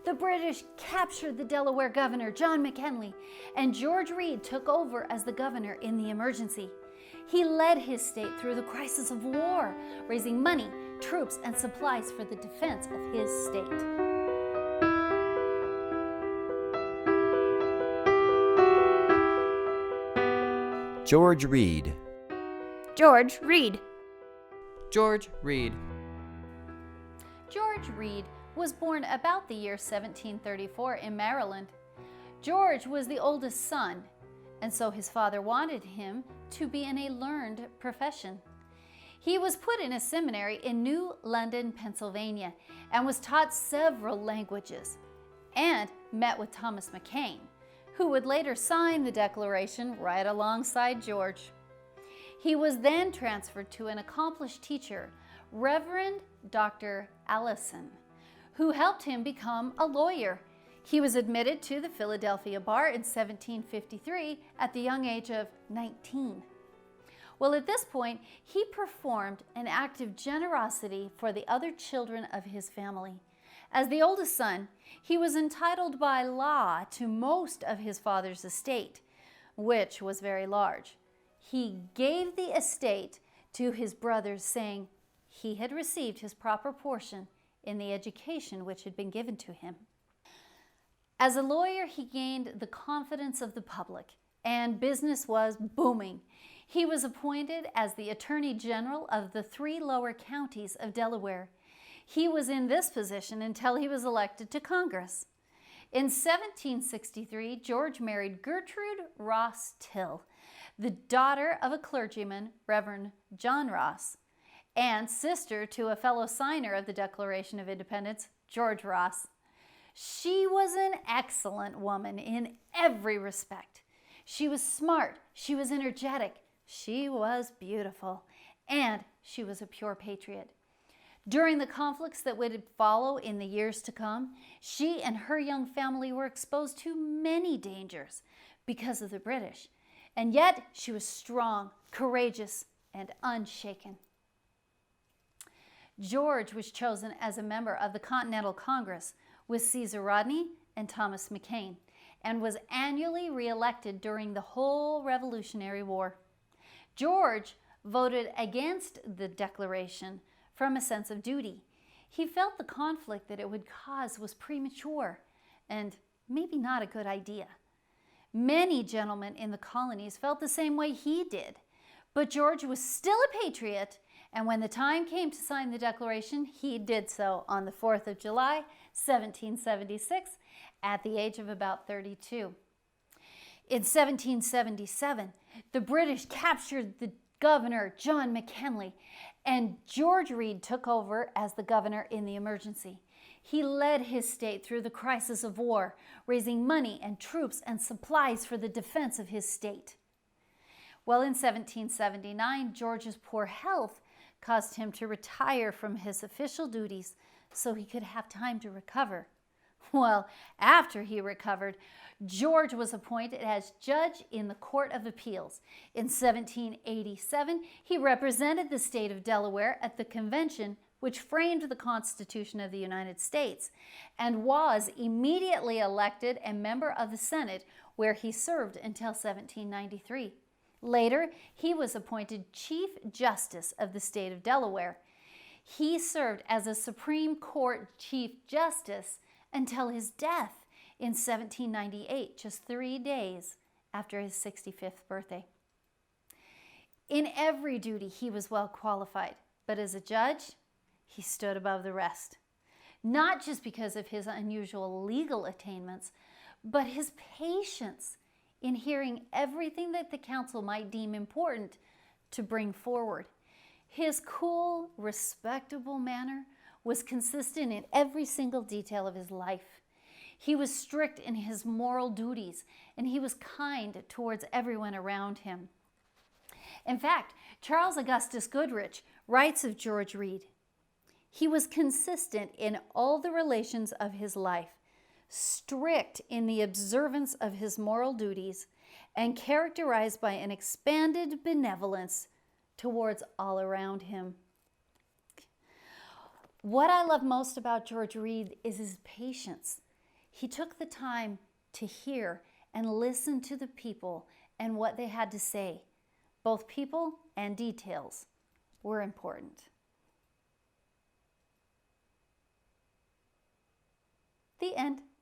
the British captured the Delaware governor, John McKinley, and George Read took over as the governor in the emergency. He led his state through the crisis of war, raising money, troops, and supplies for the defense of his state. George Read. George Read. George Read. George Read was born about the year 1734 in Maryland. George was the oldest son, and so his father wanted him to be in a learned profession. He was put in a seminary in New London, Pennsylvania, and was taught several languages, and met with Thomas McKean, who would later sign the Declaration right alongside George. He was then transferred to an accomplished teacher, Reverend Dr. Alison, who helped him become a lawyer. He was admitted to the Philadelphia bar in 1753 at the young age of 19. Well, at this point, he performed an act of generosity for the other children of his family. As the oldest son, he was entitled by law to most of his father's estate, which was very large. He gave the estate to his brothers, saying he had received his proper portion in the education which had been given to him. As a lawyer, he gained the confidence of the public, and business was booming. He was appointed as the Attorney General of the 3 lower counties of Delaware. He was in this position until he was elected to Congress. In 1763, George married Gertrude Ross Till, the daughter of a clergyman, Reverend John Ross, and sister to a fellow signer of the Declaration of Independence, George Ross. She was an excellent woman in every respect. She was smart, she was energetic, she was beautiful, and she was a pure patriot. During the conflicts that would follow in the years to come, she and her young family were exposed to many dangers because of the British, and yet she was strong, courageous, and unshaken. George was chosen as a member of the Continental Congress with Cecil, Rodney and Thomas McKean, and was annually re-elected during the whole Revolutionary War. George voted against the Declaration from a sense of duty. He felt the conflict that it would cause was premature and maybe not a good idea. Many gentlemen in the colonies felt the same way he did, but George was still a patriot, and when the time came to sign the Declaration, he did so on the 4th of July, 1776, at the age of about 32. In 1777, the British captured the governor, John McKinley, and George Read took over as the governor in the emergency. He led his state through the crisis of war, raising money and troops and supplies for the defense of his state. Well, in 1779, George's poor health caused him to retire from his official duties so he could have time to recover. Well, after he recovered, George was appointed as judge in the Court of Appeals. In 1787, he represented the state of Delaware at the convention which framed the Constitution of the United States, and was immediately elected a member of the Senate, where he served until 1793. Later, he was appointed Chief Justice of the state of Delaware. He served as a Supreme Court Chief Justice until his death in 1798, just 3 days after his 65th birthday. In every duty, he was well qualified, but as a judge, he stood above the rest. Not just because of his unusual legal attainments, but his patience in hearing everything that the council might deem important to bring forward. His cool, respectable manner was consistent in every single detail of his life. He was strict in his moral duties, and he was kind towards everyone around him. In fact, Charles Augustus Goodrich writes of George Read, "He was consistent in all the relations of his life, strict in the observance of his moral duties, and characterized by an expanded benevolence towards all around him." What I love most about George Read is his patience. He took the time to hear and listen to the people and what they had to say. Both people and details were important. The end.